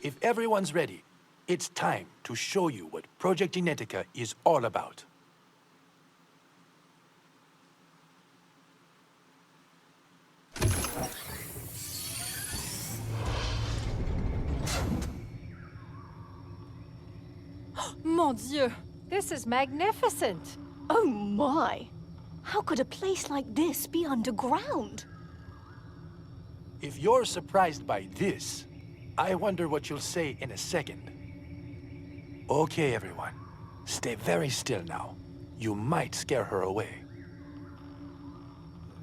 If everyone's ready, it's time to show you what Project Genetica is all about. Mon Dieu! This is magnificent! Oh my! How could a place like this be underground? If you're surprised by this, I wonder what you'll say in a second. Okay, everyone. Stay very still now. You might scare her away.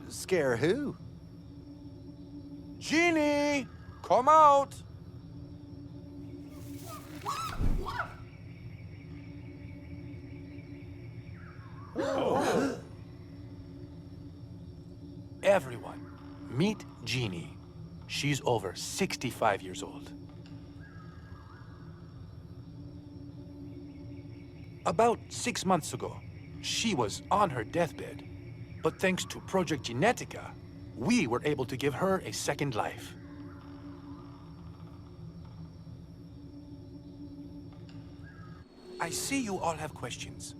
Scare who? Genie! Come out! Everyone, meet Jeannie. She's over 65 years old. About 6 months ago, she was on her deathbed. But thanks to Project Genetica, we were able to give her a second life. I see you all have questions,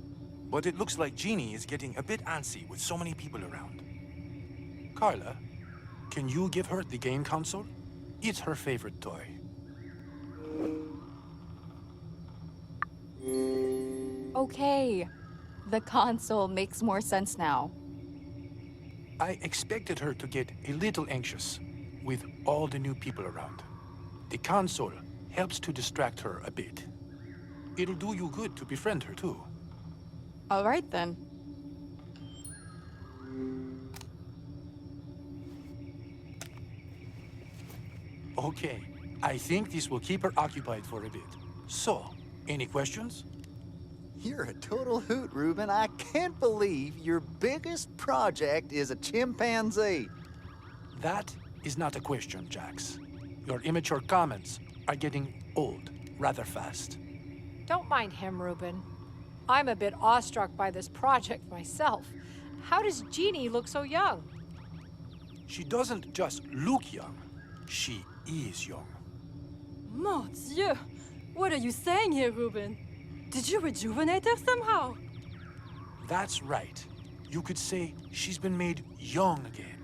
but it looks like Jeannie is getting a bit antsy with so many people around. Carla, can you give her the game console? It's her favorite toy. Okay. The console makes more sense now. I expected her to get a little anxious with all the new people around. The console helps to distract her a bit. It'll do you good to befriend her, too. All right, then. Okay, I think this will keep her occupied for a bit. So, any questions? You're a total hoot, Ruben. I can't believe your biggest project is a chimpanzee. That is not a question, Jax. Your immature comments are getting old rather fast. Don't mind him, Ruben. I'm a bit awestruck by this project myself. How does Jeannie look so young? She doesn't just look young, she is young. Mon Dieu! What are you saying here, Ruben? Did you rejuvenate her somehow? That's right. You could say she's been made young again.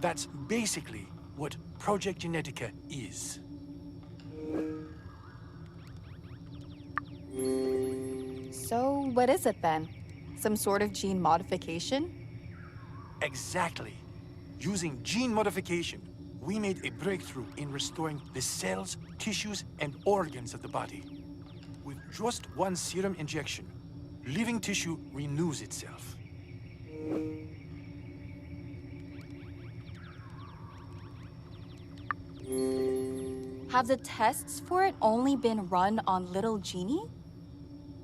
That's basically what Project Genetica is. So, what is it then? Some sort of gene modification? Exactly. Using gene modification, we made a breakthrough in restoring the cells, tissues, and organs of the body. With just one serum injection, living tissue renews itself. Have the tests for it only been run on little Jeannie?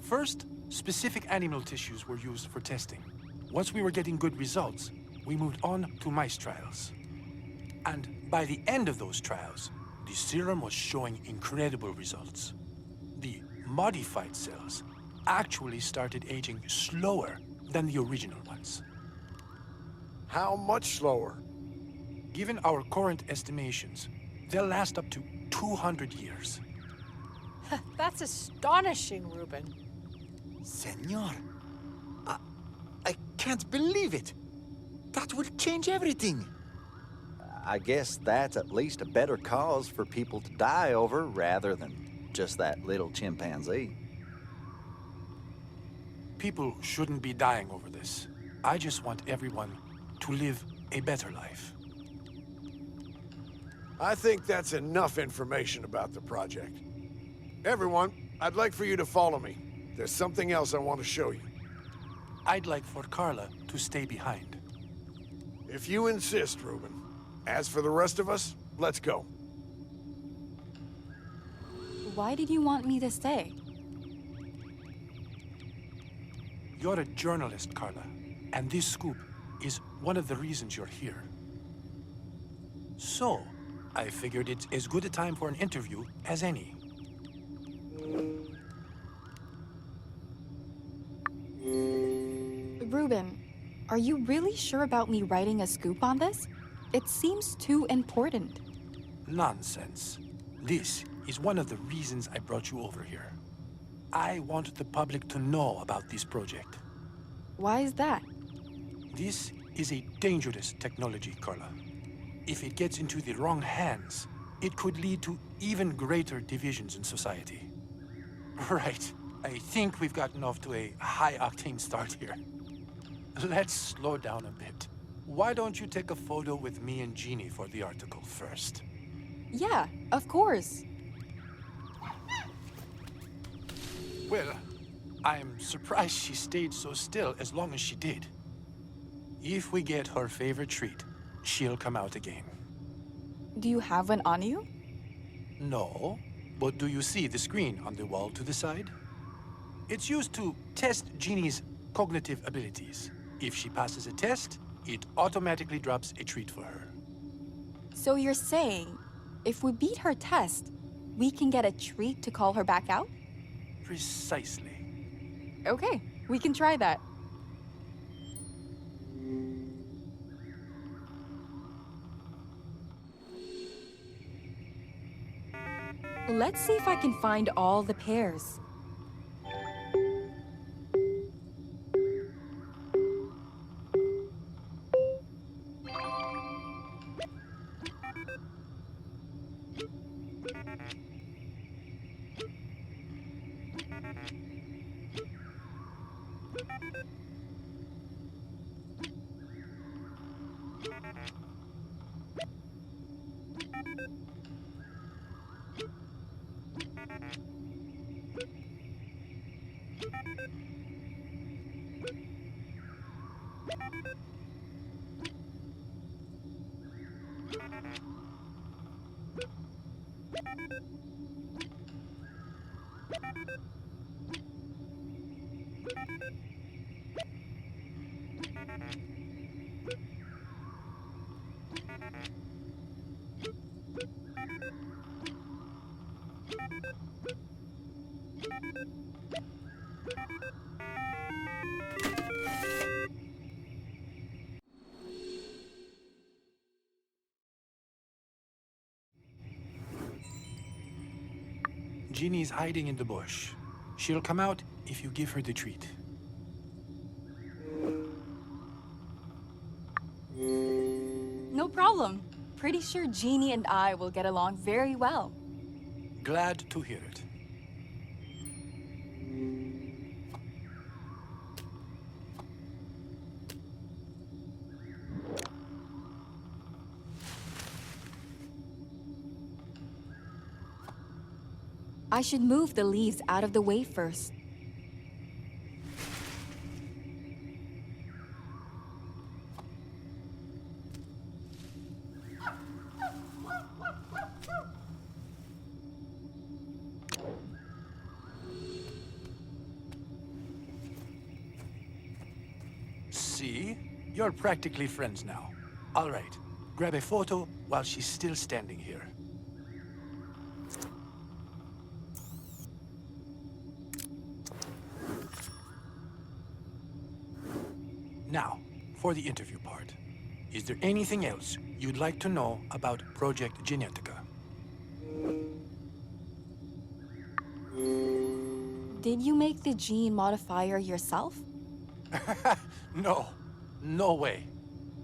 First, specific animal tissues were used for testing. Once we were getting good results, we moved on to mice trials. And by the end of those trials, the serum was showing incredible results. The modified cells actually started aging slower than the original ones. How much slower? Given our current estimations, they'll last up to 200 years. That's astonishing, Ruben. Senor, I can't believe it. That would change everything. I guess that's at least a better cause for people to die over rather than just that little chimpanzee. People shouldn't be dying over this. I just want everyone to live a better life. I think that's enough information about the project. Everyone, I'd like for you to follow me. There's something else I want to show you. I'd like for Carla to stay behind. If you insist, Ruben. As for the rest of us, let's go. Why did you want me to stay? You're a journalist, Carla, and this scoop is one of the reasons you're here. So, I figured it's as good a time for an interview as any. Ruben, are you really sure about me writing a scoop on this? It seems too important. Nonsense. This is one of the reasons I brought you over here. I want the public to know about this project. Why is that? This is a dangerous technology, Carla. If it gets into the wrong hands, it could lead to even greater divisions in society. Right. I think we've gotten off to a high-octane start here. Let's slow down a bit. Why don't you take a photo with me and Jeannie for the article first? Yeah, of course. Well, I'm surprised she stayed so still as long as she did. If we get her favorite treat, she'll come out again. Do you have one on you? No, but do you see the screen on the wall to the side? It's used to test Jeannie's cognitive abilities. If she passes a test, it automatically drops a treat for her. So you're saying, if we beat her test, we can get a treat to call her back out? Precisely. Okay, we can try that. Let's see if I can find all the pairs. Jeannie's hiding in the bush. She'll come out if you give her the treat. No problem. Pretty sure Jeannie and I will get along very well. Glad to hear it. I should move the leaves out of the way first. See? You're practically friends now. All right. Grab a photo while she's still standing here. Now, for the interview part. Is there anything else you'd like to know about Project Genetica? Did you make the gene modifier yourself? No. No way.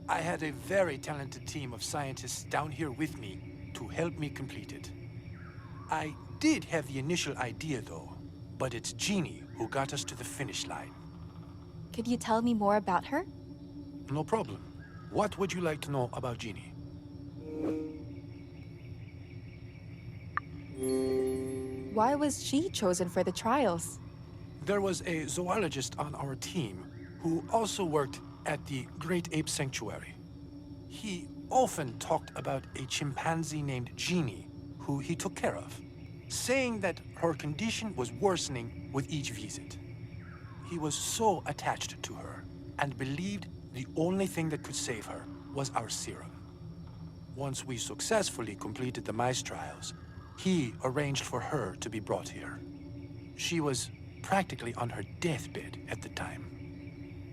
I had a very talented team of scientists down here with me to help me complete it. I did have the initial idea, though, but it's Jeannie who got us to the finish line. Could you tell me more about her? No problem. What would you like to know about Jeannie? Why was she chosen for the trials? There was a zoologist on our team who also worked at the Great Ape Sanctuary. He often talked about a chimpanzee named Jeannie, who he took care of, saying that her condition was worsening with each visit. He was so attached to her and believed the only thing that could save her was our serum. Once we successfully completed the mice trials, he arranged for her to be brought here. She was practically on her deathbed at the time.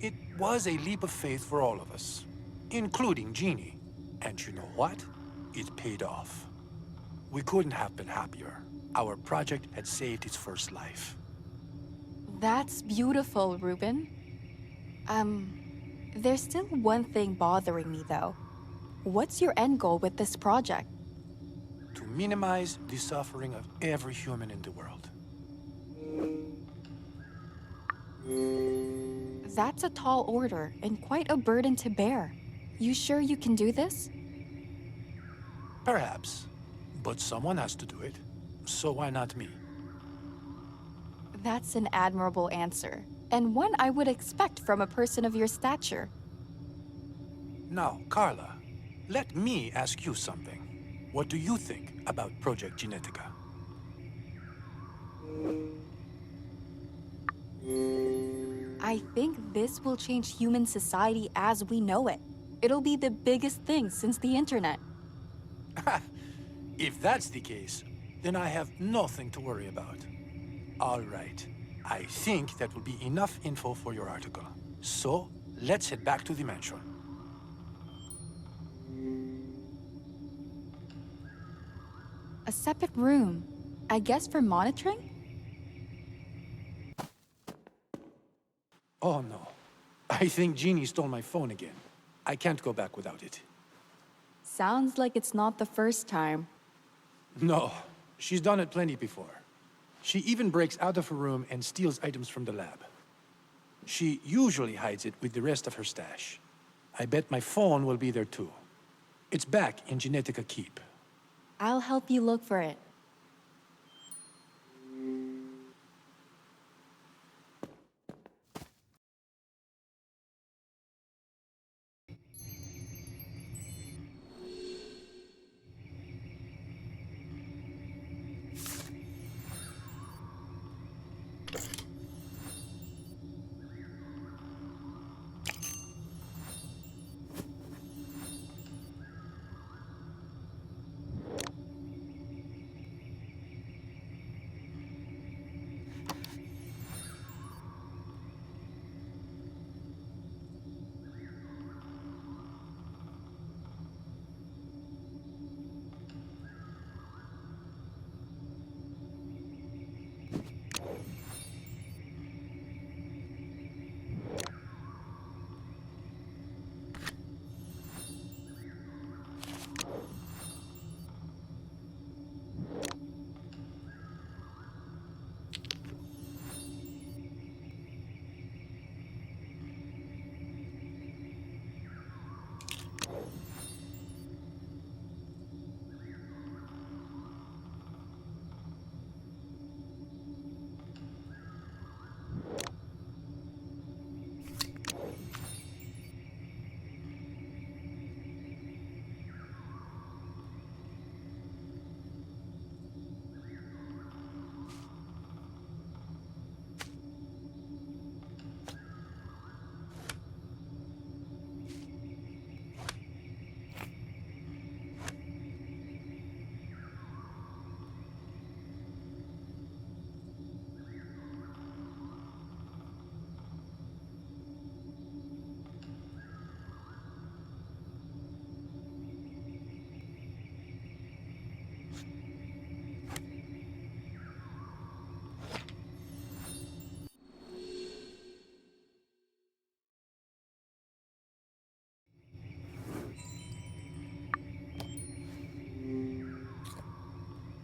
It was a leap of faith for all of us, including Jeannie. And you know what? It paid off. We couldn't have been happier. Our project had saved its first life. That's beautiful, Ruben. There's still one thing bothering me, though. What's your end goal with this project? To minimize the suffering of every human in the world. That's a tall order and quite a burden to bear. You sure you can do this? Perhaps. But someone has to do it. So why not me? That's an admirable answer, and one I would expect from a person of your stature. Now, Carla, let me ask you something. What do you think about Project Genetica? I think this will change human society as we know it. It'll be the biggest thing since the internet. If that's the case, then I have nothing to worry about. All right. I think that will be enough info for your article. So, let's head back to the mansion. A separate room, I guess for monitoring? Oh no. I think Jeannie stole my phone again. I can't go back without it. Sounds like it's not the first time. No, she's done it plenty before. She even breaks out of her room and steals items from the lab. She usually hides it with the rest of her stash. I bet my phone will be there too. It's back in Genetica Keep. I'll help you look for it.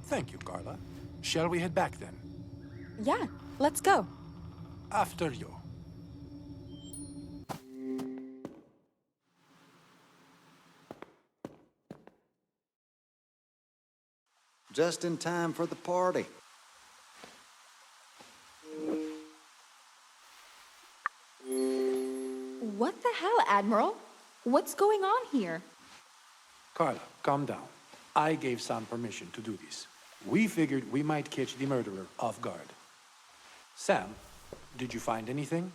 Thank you, Carla. Shall we head back then? Yeah, let's go. After you. Just in time for the party. What the hell, Admiral? What's going on here? Carla, calm down. I gave Sam permission to do this. We figured we might catch the murderer off guard. Sam, did you find anything?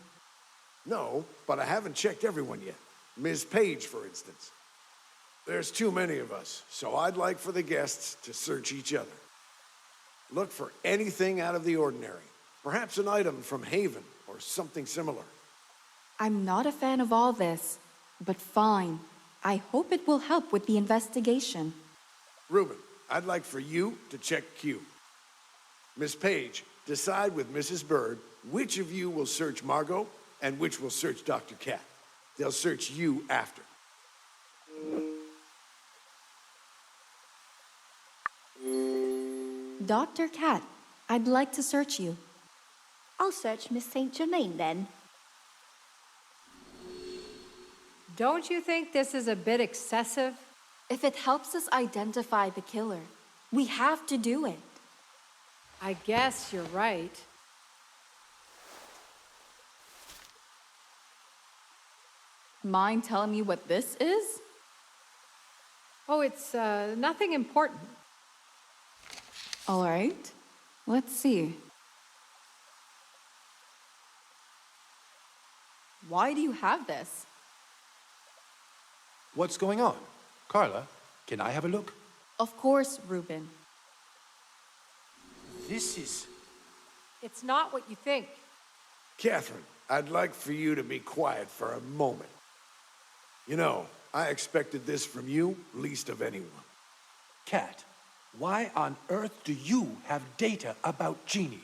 No, but I haven't checked everyone yet. Ms. Page, for instance. There's too many of us, so I'd like for the guests to search each other. Look for anything out of the ordinary. Perhaps an item from Haven or something similar. I'm not a fan of all this, but fine. I hope it will help with the investigation. Ruben, I'd like for you to check Q. Miss Page, decide with Mrs. Bird which of you will search Margot and which will search Dr. Cat. They'll search you after. Dr. Cat, I'd like to search you. I'll search Miss St. Germain then. Don't you think this is a bit excessive? If it helps us identify the killer, we have to do it. I guess you're right. Mind telling me what this is? Oh, it's nothing important. All right, let's see. Why do you have this? What's going on? Carla, can I have a look? Of course, Ruben. This is... It's not what you think. Catherine, I'd like for you to be quiet for a moment. You know, I expected this from you least of anyone. Cat, why on earth do you have data about Jeannie?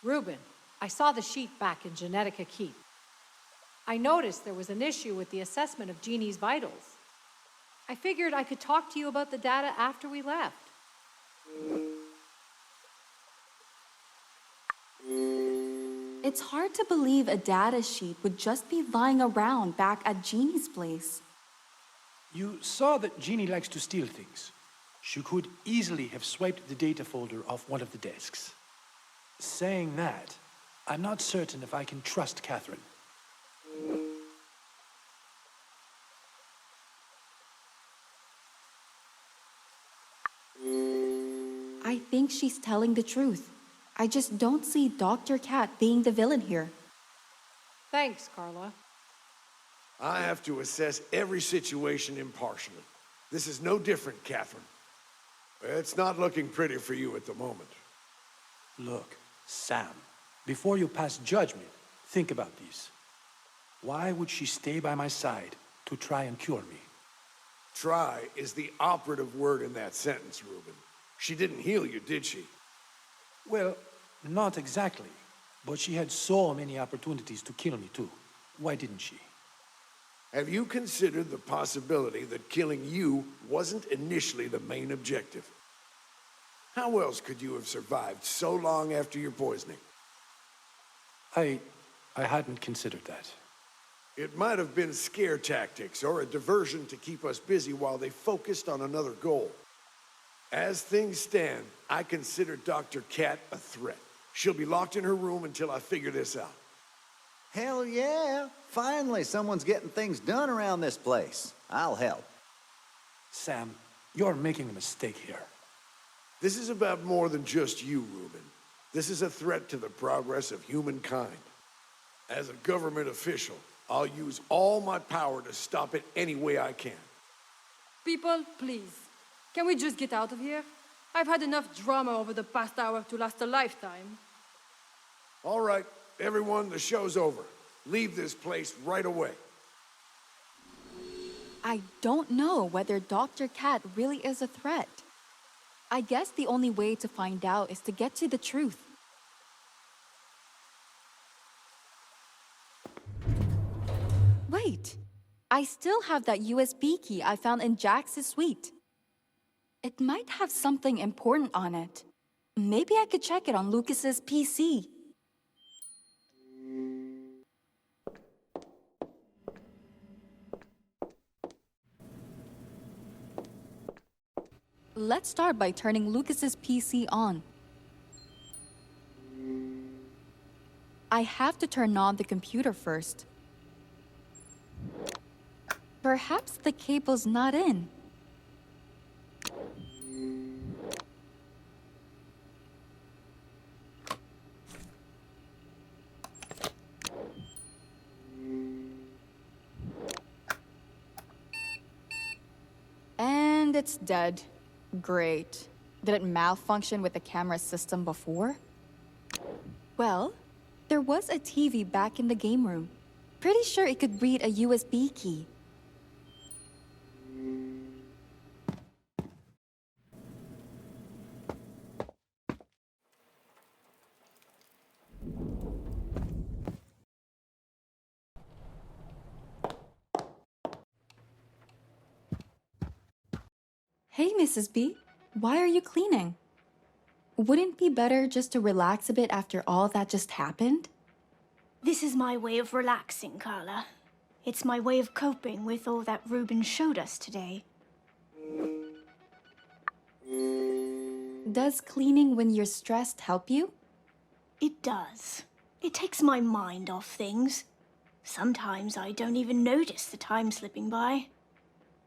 Reuben, I saw the sheet back in Genetica Keep. I noticed there was an issue with the assessment of Jeannie's vitals. I figured I could talk to you about the data after we left. It's hard to believe a data sheet would just be lying around back at Jeannie's place. You saw that Jeannie likes to steal things. She could easily have swiped the data folder off one of the desks. Saying that, I'm not certain if I can trust Catherine. I think she's telling the truth. I just don't see Dr. Cat being the villain here. Thanks, Carla. I have to assess every situation impartially. This is no different, Catherine. It's not looking pretty for you at the moment. Look, Sam, before you pass judgment, think about this. Why would she stay by my side to try and cure me? Try is the operative word in that sentence, Reuben. She didn't heal you, did she? Well, not exactly. But she had so many opportunities to kill me, too. Why didn't she? Have you considered the possibility that killing you wasn't initially the main objective? How else could you have survived so long after your poisoning? I hadn't considered that. It might have been scare tactics or a diversion to keep us busy while they focused on another goal. As things stand, I consider Dr. Cat a threat. She'll be locked in her room until I figure this out. Hell yeah! Finally, someone's getting things done around this place. I'll help. Sam, you're making a mistake here. This is about more than just you, Reuben. This is a threat to the progress of humankind. As a government official, I'll use all my power to stop it any way I can. People, please. Can we just get out of here? I've had enough drama over the past hour to last a lifetime. All right, everyone, the show's over. Leave this place right away. I don't know whether Dr. Cat really is a threat. I guess the only way to find out is to get to the truth. Wait, I still have that USB key I found in Jax's suite. It might have something important on it. Maybe I could check it on Lucas's PC. Let's start by turning Lucas's PC on. I have to turn on the computer first. Perhaps the cable's not in. And it's dead. Great. Did it malfunction with the camera system before? Well, there was a TV back in the game room. Pretty sure it could read a USB key. Hey, Mrs. B. Why are you cleaning? Wouldn't it be better just to relax a bit after all that just happened? This is my way of relaxing, Carla. It's my way of coping with all that Reuben showed us today. Does cleaning when you're stressed help you? It does. It takes my mind off things. Sometimes I don't even notice the time slipping by.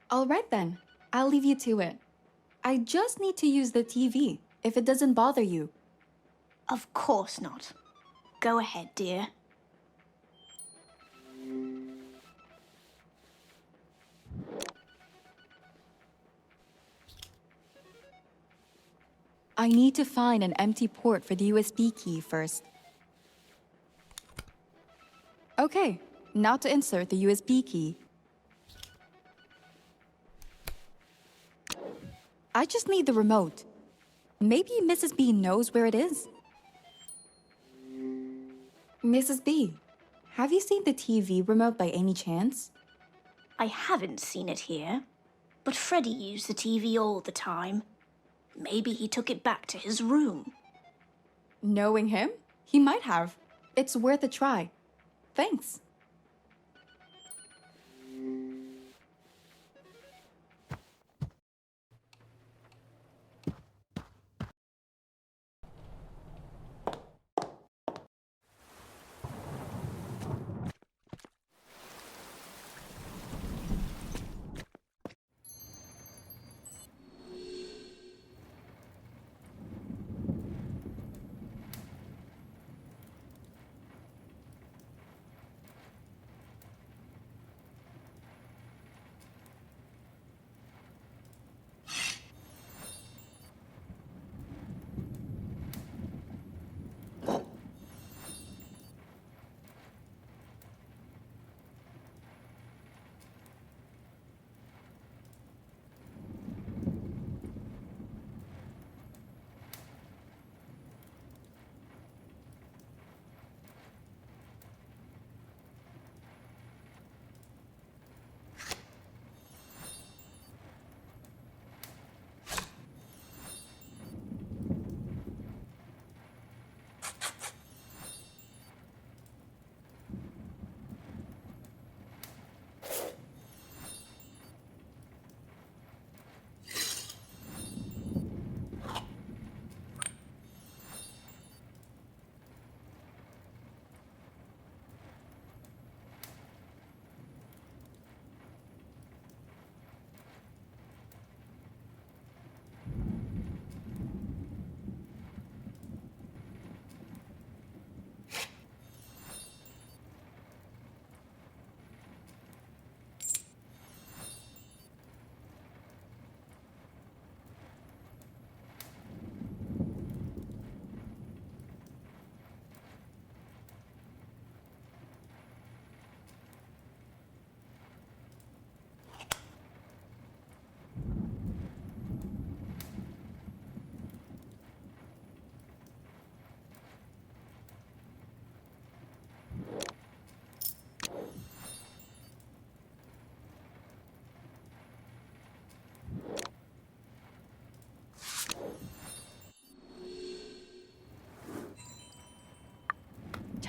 All right then. I'll leave you to it. I just need to use the TV, if it doesn't bother you. Of course not. Go ahead, dear. I need to find an empty port for the USB key first. Okay, now to insert the USB key. I just need the remote. Maybe Mrs. B knows where it is. Mrs. B, have you seen the TV remote by any chance? I haven't seen it here, but Freddy used the TV all the time. Maybe he took it back to his room. Knowing him, he might have. It's worth a try. Thanks.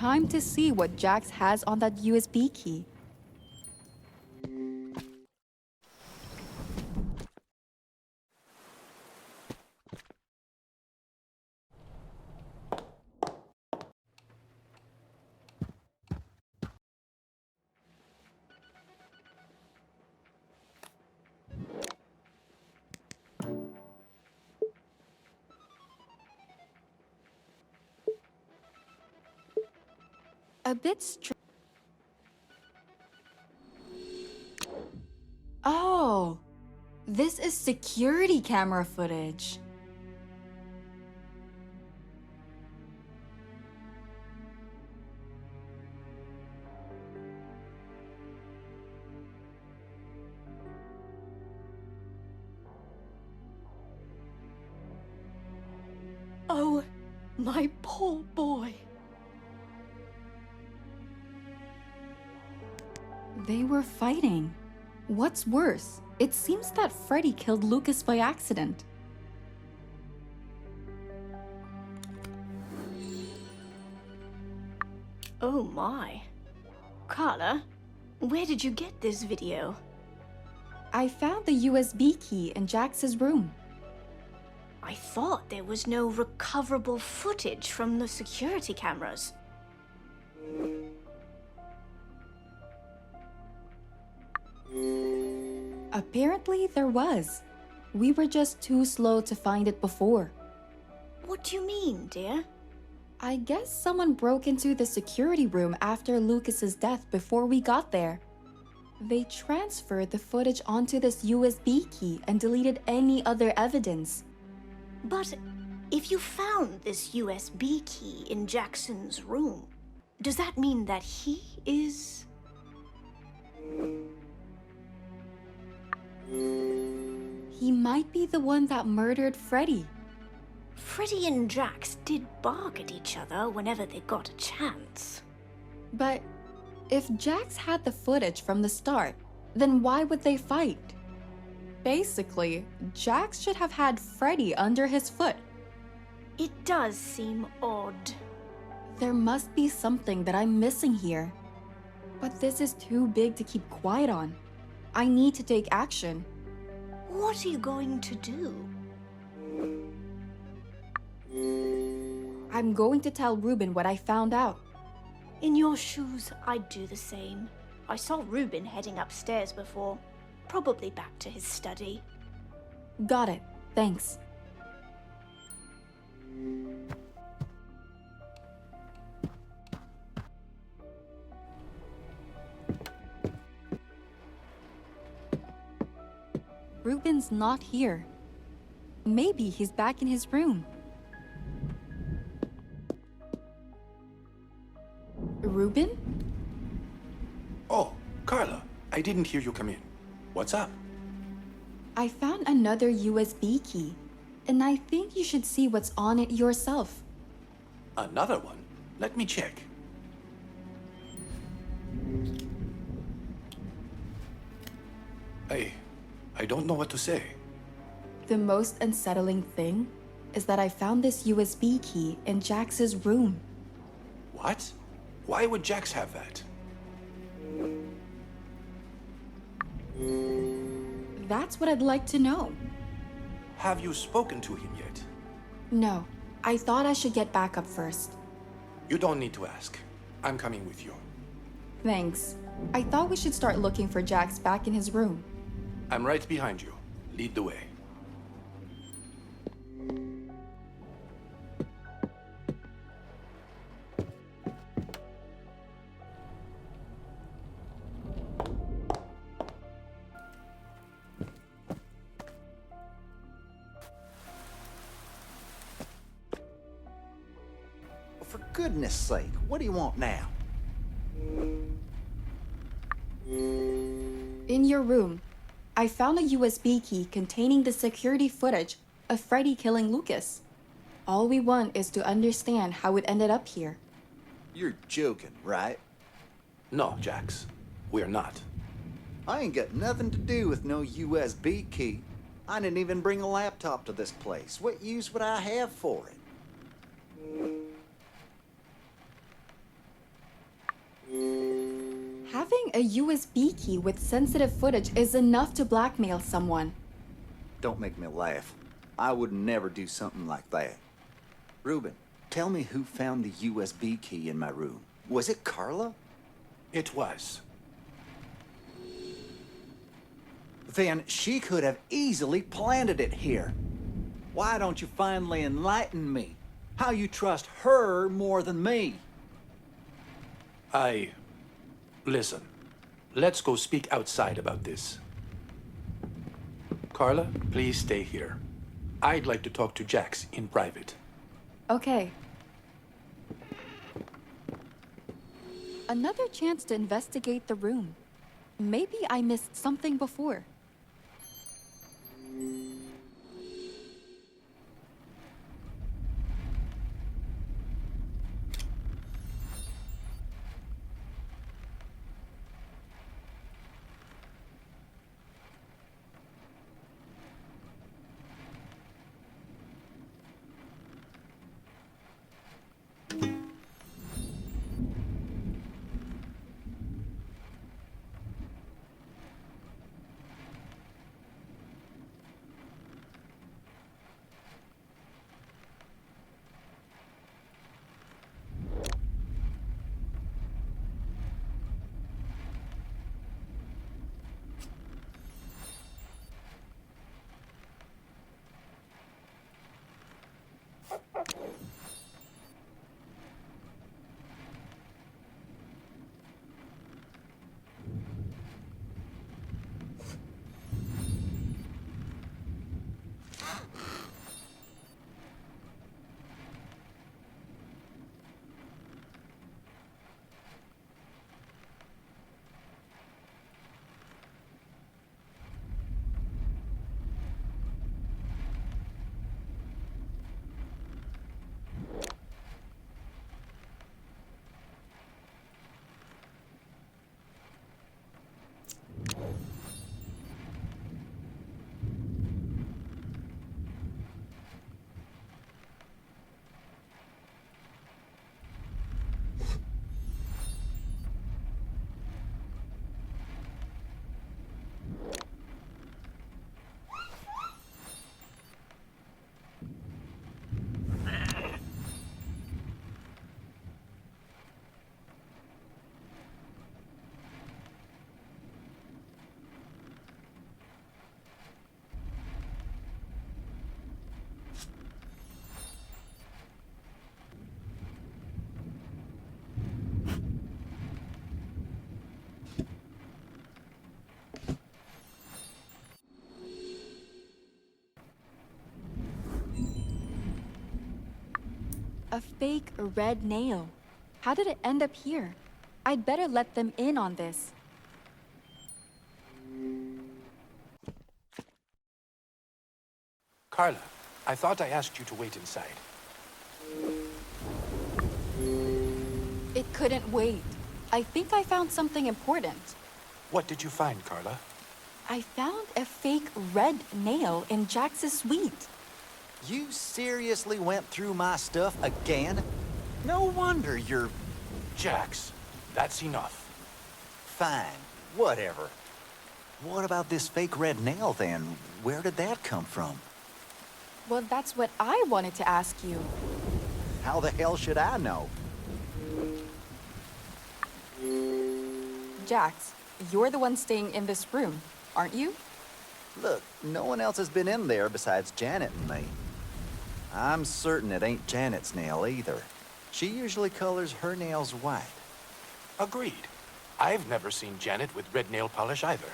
Time to see what Jax has on that USB key. A bit Oh, this is security camera footage. Oh, my poor boy. They were fighting. What's worse, it seems that Freddy killed Lucas by accident. Oh my. Carla, where did you get this video? I found the USB key in Jax's room. I thought there was no recoverable footage from the security cameras. Apparently there was. We were just too slow to find it before. What do you mean, dear? I guess someone broke into the security room after Lucas's death before we got there. They transferred the footage onto this USB key and deleted any other evidence. But if you found this USB key in Jackson's room, does that mean that he is... He might be the one that murdered Freddy. Freddy and Jax did bark at each other whenever they got a chance. But if Jax had the footage from the start, then why would they fight? Basically, Jax should have had Freddy under his foot. It does seem odd. There must be something that I'm missing here. But this is too big to keep quiet on. I need to take action. What are you going to do? I'm going to tell Ruben what I found out. In your shoes, I'd do the same. I saw Ruben heading upstairs before. Probably back to his study. Got it. Thanks. Ruben's not here. Maybe he's back in his room. Ruben? Oh, Carla, I didn't hear you come in. What's up? I found another USB key, and I think you should see what's on it yourself. Another one? Let me check. I don't know what to say. The most unsettling thing is that I found this USB key in Jax's room. What? Why would Jax have that? That's what I'd like to know. Have you spoken to him yet? No, I thought I should get back up first. You don't need to ask. I'm coming with you. Thanks. I thought we should start looking for Jax back in his room. I'm right behind you. Lead the way. For goodness sake, what do you want now? In your room, I found a USB key containing the security footage of Freddy killing Lucas. All we want is to understand how it ended up here. You're joking, right? No, Jax. We're not. I ain't got nothing to do with no USB key. I didn't even bring a laptop to this place. What use would I have for it? Having a USB key with sensitive footage is enough to blackmail someone. Don't make me laugh. I would never do something like that. Ruben, tell me who found the USB key in my room. Was it Carla? It was. Then she could have easily planted it here. Why don't you finally enlighten me? How you trust her more than me? Listen, let's go speak outside about this. Carla, please stay here. I'd like to talk to Jax in private. Okay. Another chance to investigate the room. Maybe I missed something before. A fake red nail. How did it end up here? I'd better let them in on this. Carla, I thought I asked you to wait inside. It couldn't wait. I think I found something important. What did you find, Carla? I found a fake red nail in Jax's suite. You seriously went through my stuff again? No wonder you're... Jax, that's enough. Fine, whatever. What about this fake red nail, then? Where did that come from? Well, that's what I wanted to ask you. How the hell should I know? Jax, you're the one staying in this room, aren't you? Look, no one else has been in there besides Janet and me. I'm certain it ain't Janet's nail either. She usually colors her nails white. Agreed. I've never seen Janet with red nail polish either.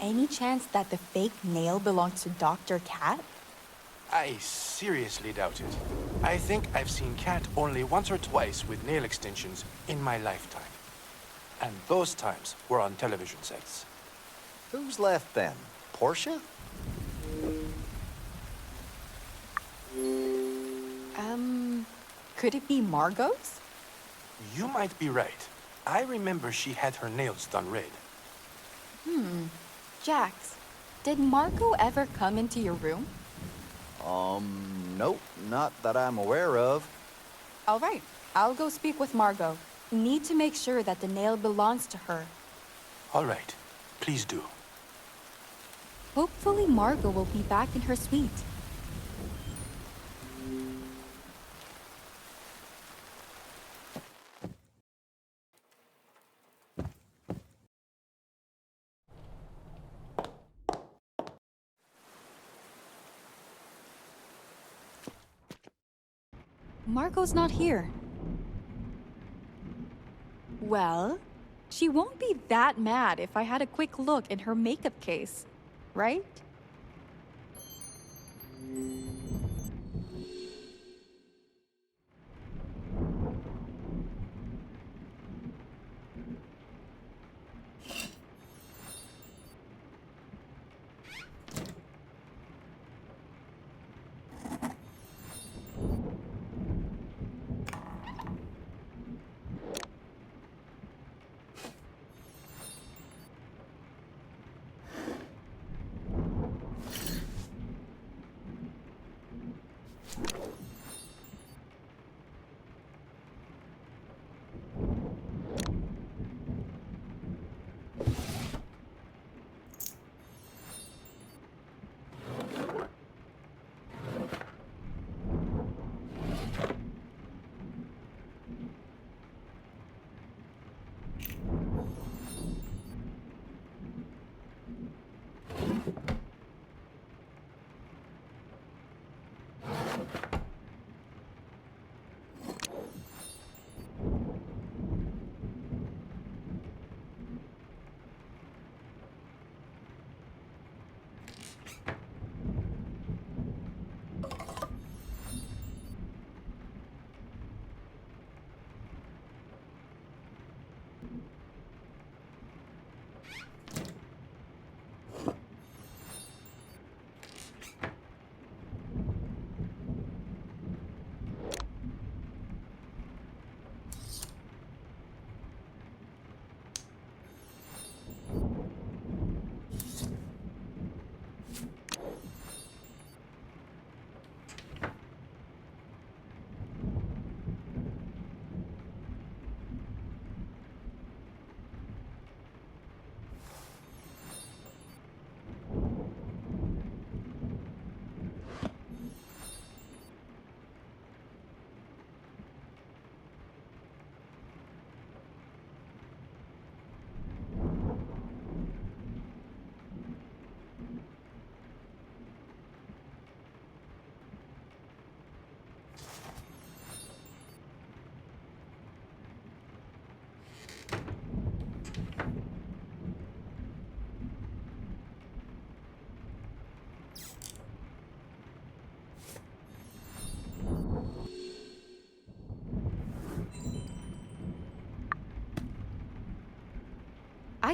Any chance that the fake nail belonged to Dr. Cat? I seriously doubt it. I think I've seen Cat only once or twice with nail extensions in my lifetime. And those times were on television sets. Who's left then? Portia? Could it be Margot's? You might be right. I remember she had her nails done red. Jax, did Margot ever come into your room? Nope, not that I'm aware of. All right, I'll go speak with Margot. Need to make sure that the nail belongs to her. All right, please do. Hopefully Margot will be back in her suite. Margot's not here. Well, she won't be that mad if I had a quick look in her makeup case, right?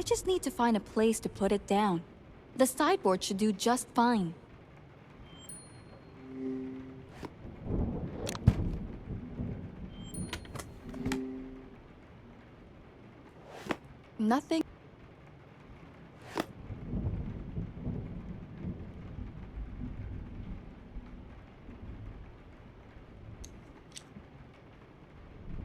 I just need to find a place to put it down. The sideboard should do just fine. Nothing.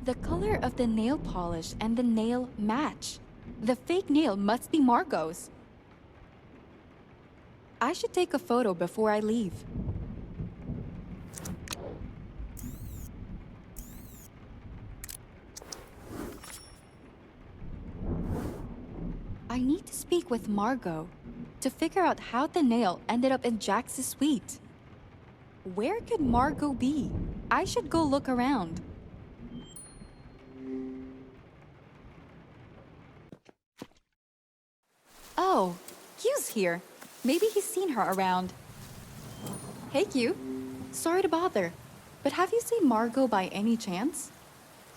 The color of the nail polish and the nail match. The fake nail must be Margot's. I should take a photo before I leave. I need to speak with Margot to figure out how the nail ended up in Jax's suite. Where could Margot be? I should go look around. Oh, Q's here. Maybe he's seen her around. Hey, Q. Sorry to bother, but have you seen Margot by any chance?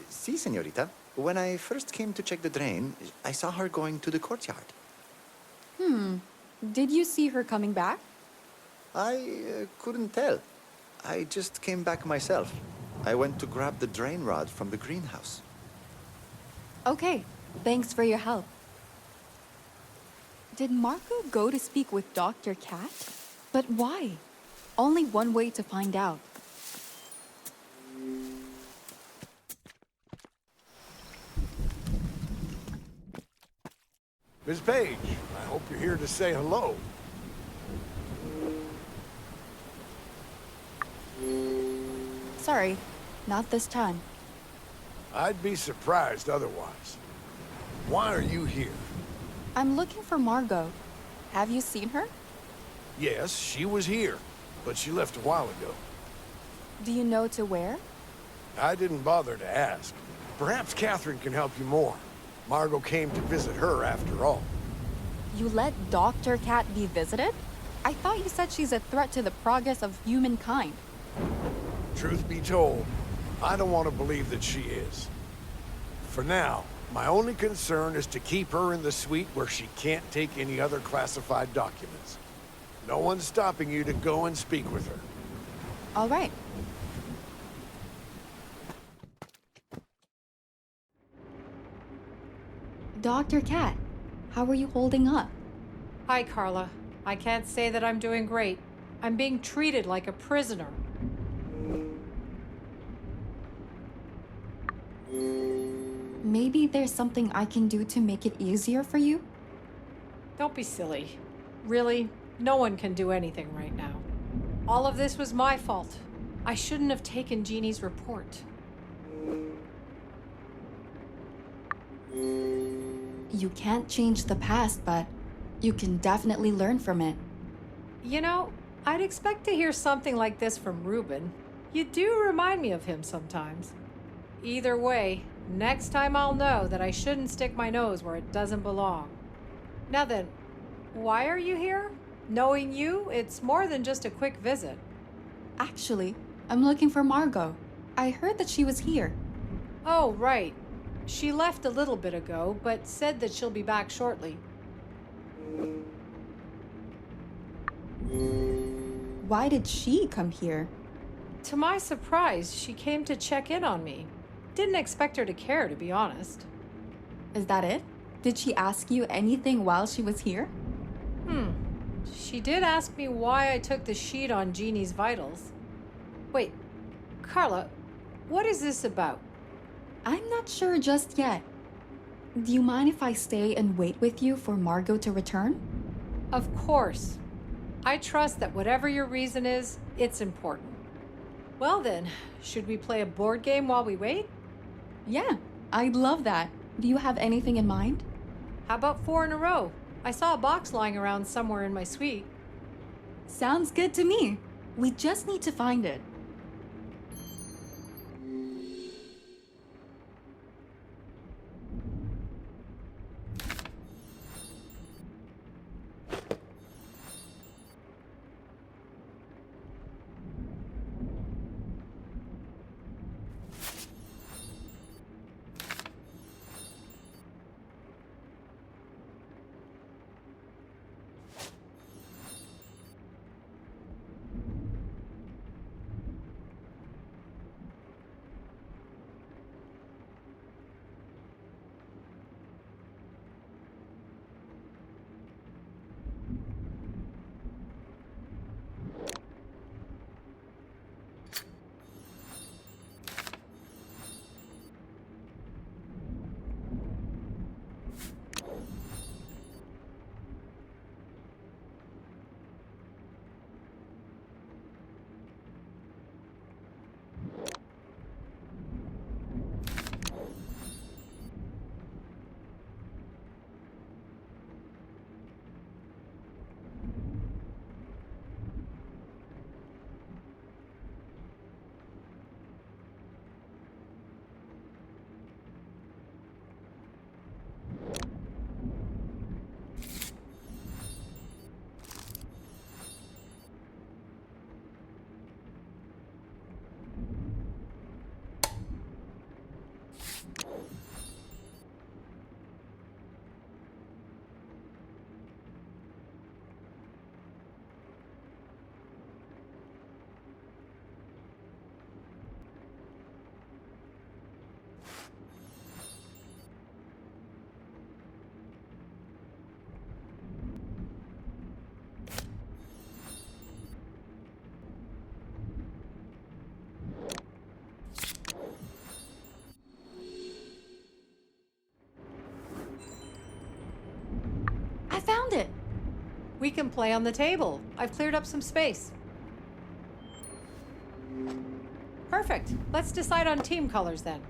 Si, señorita. When I first came to check the drain, I saw her going to the courtyard. Did you see her coming back? I couldn't tell. I just came back myself. I went to grab the drain rod from the greenhouse. Okay, thanks for your help. Did Margot go to speak with Dr. Cat? But why? Only one way to find out. Miss Page, I hope you're here to say hello. Sorry, not this time. I'd be surprised otherwise. Why are you here? I'm looking for Margot. Have you seen her? Yes, she was here, but she left a while ago. Do you know to where? I didn't bother to ask. Perhaps Catherine can help you more. Margot came to visit her after all. You let Dr. Cat be visited? I thought you said she's a threat to the progress of humankind. Truth be told, I don't want to believe that she is. For now, my only concern is to keep her in the suite where she can't take any other classified documents. No one's stopping you to go and speak with her. All right. Dr. Cat, how are you holding up? Hi, Carla. I can't say that I'm doing great. I'm being treated like a prisoner. Maybe there's something I can do to make it easier for you? Don't be silly. Really, no one can do anything right now. All of this was my fault. I shouldn't have taken Jeannie's report. You can't change the past, but you can definitely learn from it. You know, I'd expect to hear something like this from Ruben. You do remind me of him sometimes. Either way, next time I'll know that I shouldn't stick my nose where it doesn't belong. Now then, why are you here? Knowing you, it's more than just a quick visit. Actually, I'm looking for Margot. I heard that she was here. Oh, right. She left a little bit ago, but said that she'll be back shortly. Why did she come here? To my surprise, she came to check in on me. Didn't expect her to care, to be honest. Is that it? Did she ask you anything while she was here? She did ask me why I took the sheet on Jeannie's vitals. Wait, Carla, what is this about? I'm not sure just yet. Do you mind if I stay and wait with you for Margot to return? Of course. I trust that whatever your reason is, it's important. Well then, should we play a board game while we wait? Yeah, I'd love that. Do you have anything in mind? How about 4 in a row? I saw a box lying around somewhere in my suite. Sounds good to me. We just need to find it. We can play on the table. I've cleared up some space. Perfect. Let's decide on team colors then.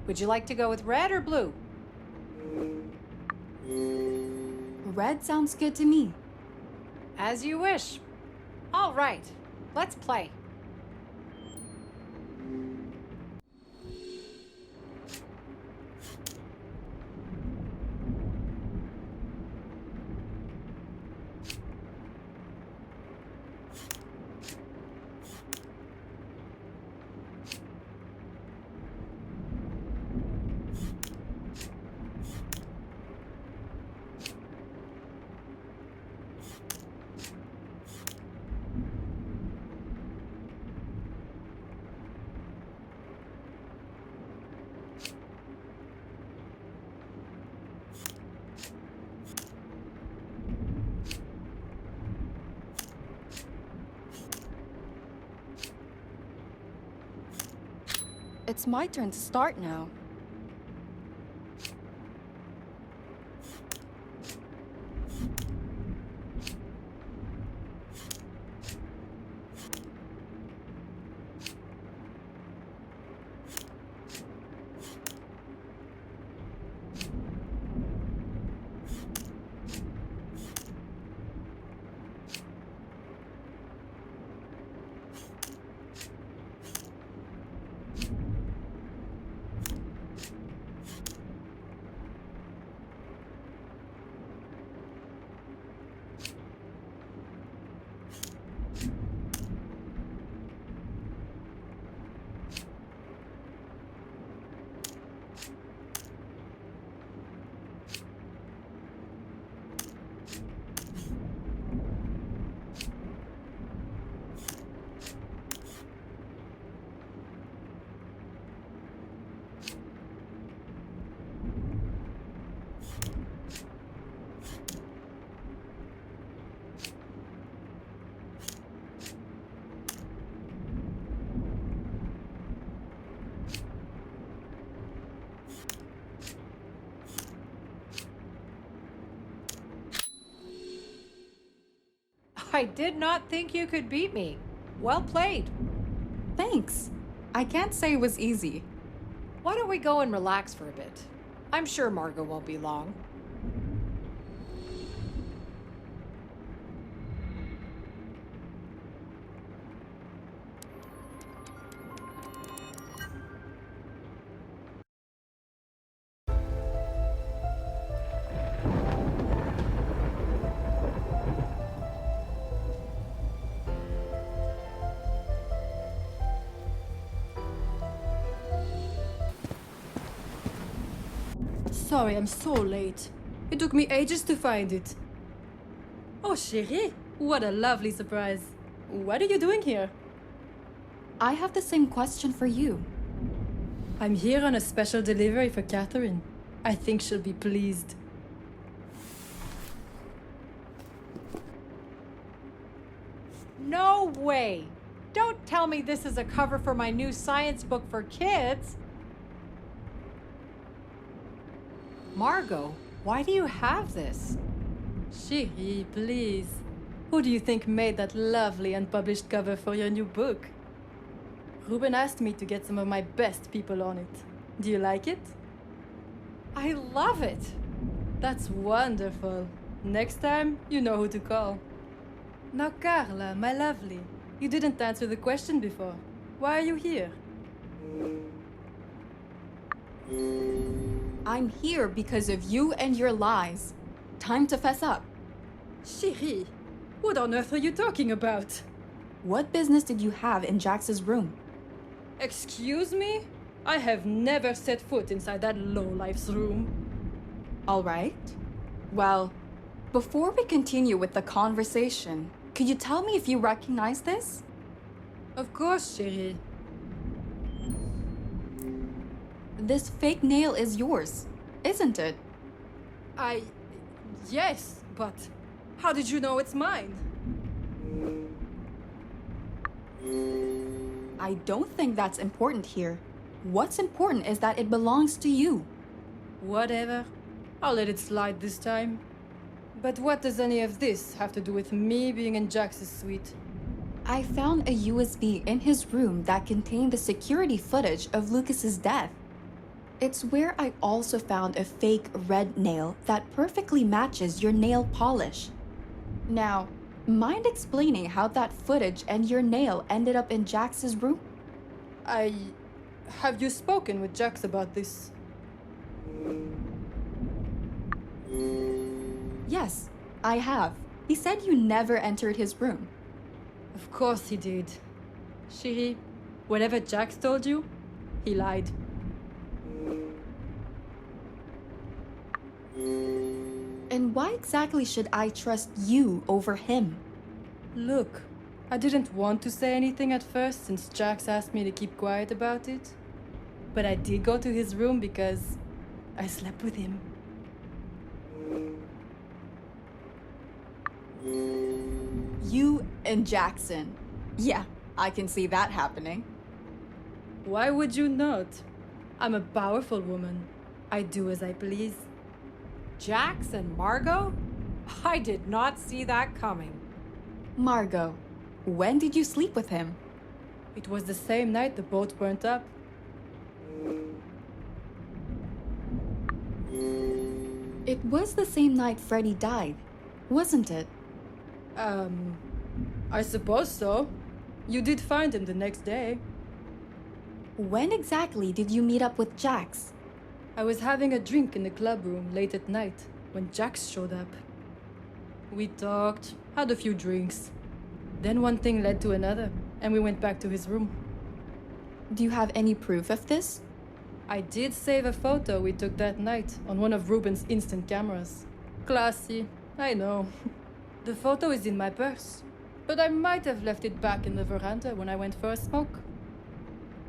Would you like to go with red or blue? Red sounds good to me. As you wish. All right. Let's play. It's my turn to start now. I did not think you could beat me. Well played. Thanks. I can't say it was easy. Why don't we go and relax for a bit? I'm sure Margot won't be long. Sorry, I'm so late. It took me ages to find it. Oh, chérie, what a lovely surprise. What are you doing here? I have the same question for you. I'm here on a special delivery for Catherine. I think she'll be pleased. No way! Don't tell me this is a cover for my new science book for kids! Margot, why do you have this? Chérie, please. Who do you think made that lovely unpublished cover for your new book? Ruben asked me to get some of my best people on it. Do you like it? I love it! That's wonderful. Next time, you know who to call. Now, Carla, my lovely, you didn't answer the question before. Why are you here? I'm here because of you and your lies. Time to fess up. Chérie, what on earth are you talking about? What business did you have in Jax's room? Excuse me? I have never set foot inside that lowlife's room. All right. Well, before we continue with the conversation, could you tell me if you recognize this? Of course, chérie. This fake nail is yours, isn't it? Yes, but how did you know it's mine? I don't think that's important here. What's important is that it belongs to you. Whatever. I'll let it slide this time. But what does any of this have to do with me being in Jax's suite? I found a USB in his room that contained the security footage of Lucas's death. It's where I also found a fake red nail that perfectly matches your nail polish. Now, mind explaining how that footage and your nail ended up in Jax's room? Have you spoken with Jax about this? Yes, I have. He said you never entered his room. Of course he did. Shiri, whatever Jax told you, he lied. And why exactly should I trust you over him? Look, I didn't want to say anything at first since Jax asked me to keep quiet about it. But I did go to his room because I slept with him. You and Jackson. Yeah, I can see that happening. Why would you not? I'm a powerful woman. I do as I please. Jax and Margot? I did not see that coming. Margot, when did you sleep with him? It was the same night the boat burnt up. It was the same night Freddy died, wasn't it? I suppose so. You did find him the next day. When exactly did you meet up with Jax? I was having a drink in the club room late at night when Jax showed up. We talked, had a few drinks. Then one thing led to another, and we went back to his room. Do you have any proof of this? I did save a photo we took that night on one of Ruben's instant cameras. Classy, I know. The photo is in my purse, but I might have left it back in the veranda when I went for a smoke.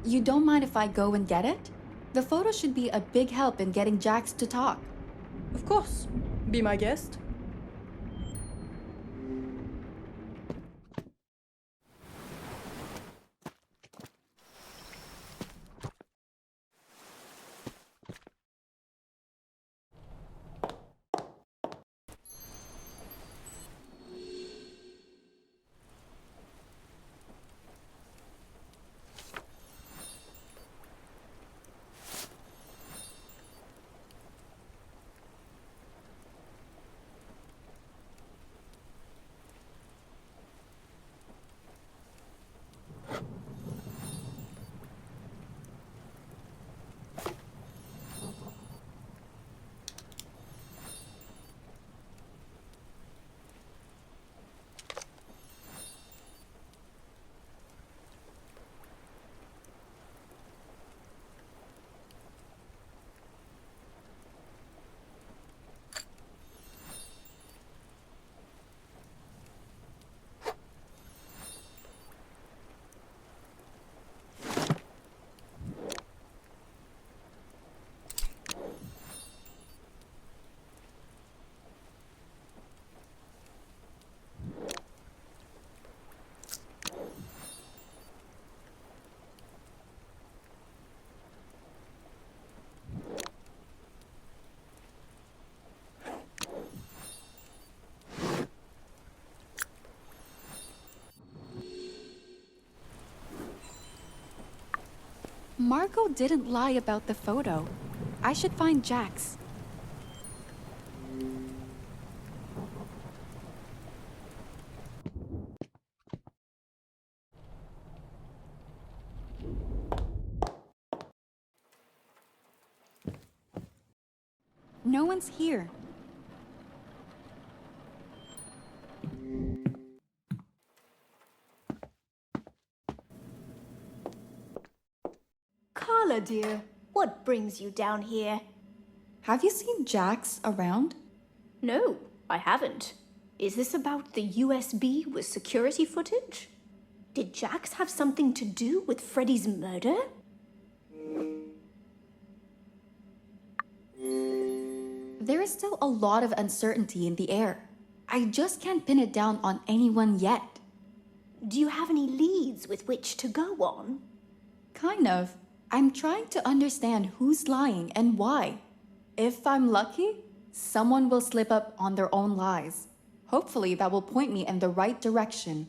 You don't mind if I go and get it? The photo should be a big help in getting Jax to talk. Of course. Be my guest. Margot didn't lie about the photo. I should find Jax. No one's here. Carla, dear, what brings you down here? Have you seen Jax around? No, I haven't. Is this about the USB with security footage? Did Jax have something to do with Freddy's murder? There is still a lot of uncertainty in the air. I just can't pin it down on anyone yet. Do you have any leads with which to go on? Kind of. I'm trying to understand who's lying and why. If I'm lucky, Someone will slip up on their own lies. Hopefully, that will point me in the right direction.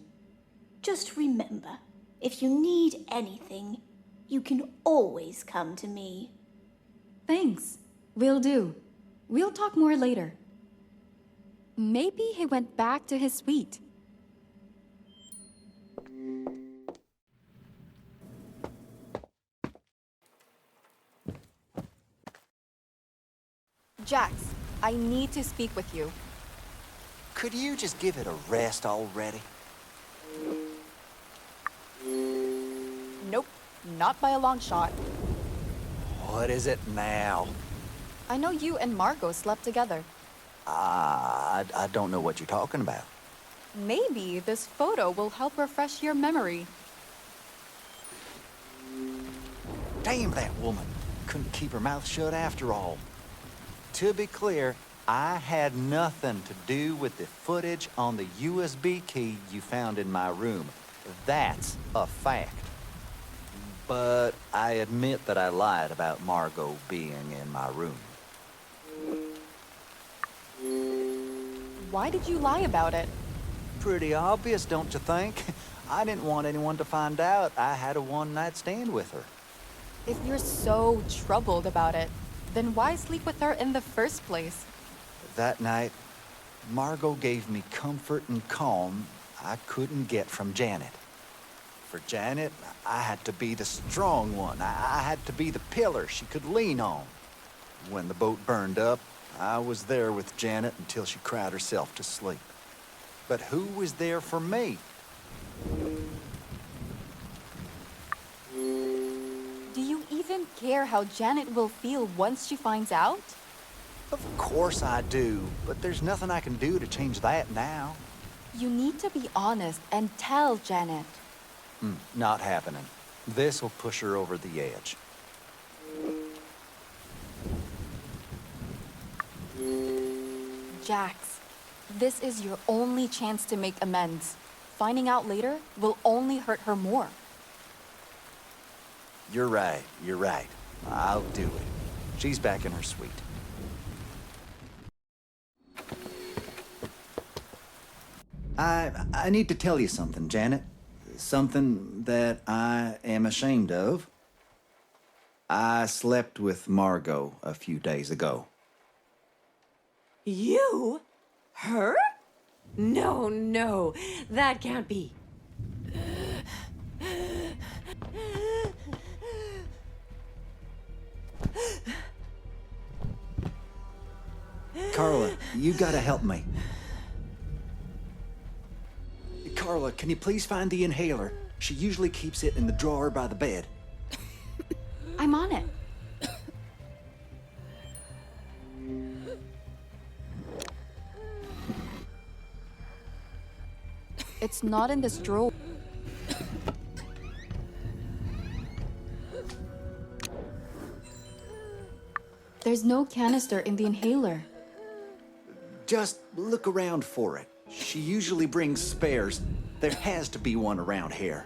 Just remember, if you need anything, you can always come to me. Thanks. Will do. We'll talk more later. Maybe he went back to his suite. Jax, I need to speak with you. Could you just give it a rest already? Nope, not by a long shot. What is it now? I know you and Margot slept together. I don't know what you're talking about. Maybe this photo will help refresh your memory. Damn that woman. Couldn't keep her mouth shut after all. To be clear, I had nothing to do with the footage on the USB key you found in my room. That's a fact. But I admit that I lied about Margot being in my room. Why did you lie about it? Pretty obvious, don't you think? I didn't want anyone to find out I had a one-night stand with her. If you're so troubled about it, then why sleep with her in the first place? That night, Margot gave me comfort and calm I couldn't get from Janet. For Janet, I had to be the strong one. I had to be the pillar she could lean on. When the boat burned up, I was there with Janet until she cried herself to sleep. But who was there for me? Do you even care how Janet will feel once she finds out? Of course I do, but there's nothing I can do to change that now. You need to be honest and tell Janet. Not happening. This will push her over the edge. Jax, this is your only chance to make amends. Finding out later will only hurt her more. You're right. I'll do it. She's back in her suite. I need to tell you something, Janet. Something that I am ashamed of. I slept with Margot a few days ago. You? Her? No, that can't be. Carla, you gotta help me. Carla, can you please find the inhaler? She usually keeps it in the drawer by the bed. I'm on it. It's not in this drawer. There's no canister in the inhaler. Just look around for it. She usually brings spares. There has to be one around here.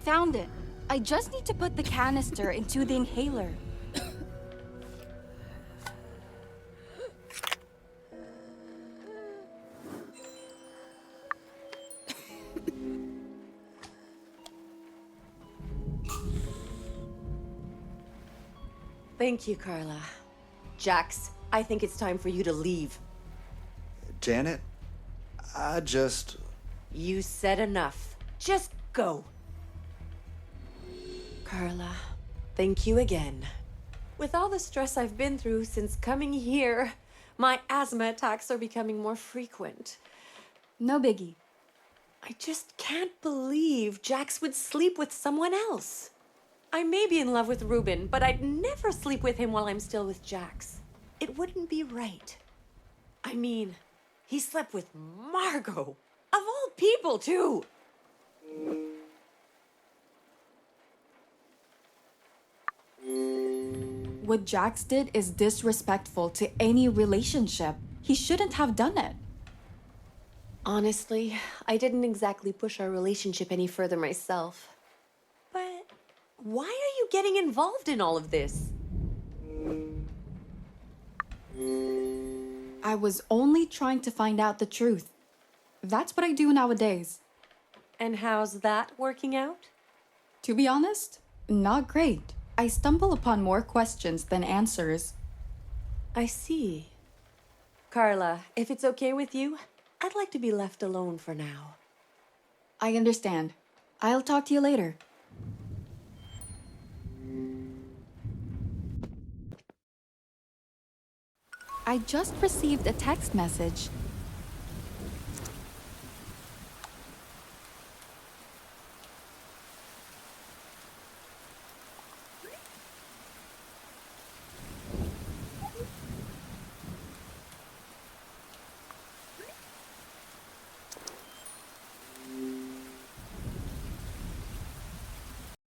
found it. I just need to put the canister into the inhaler. Thank you, Carla. Jax, I think it's time for you to leave. Janet, I just... You said enough. Just go. Carla, thank you again. With all the stress I've been through since coming here, my asthma attacks are becoming more frequent. No biggie. I just can't believe Jax would sleep with someone else. I may be in love with Ruben, but I'd never sleep with him while I'm still with Jax. It wouldn't be right. I mean, he slept with Margot. Of all people, too. What Jax did is disrespectful to any relationship. He shouldn't have done it. Honestly, I didn't exactly push our relationship any further myself. But why are you getting involved in all of this? I was only trying to find out the truth. That's what I do nowadays. And how's that working out? To be honest, not great. I stumble upon more questions than answers. I see. Carla, if it's okay with you, I'd like to be left alone for now. I understand. I'll talk to you later. I just received a text message.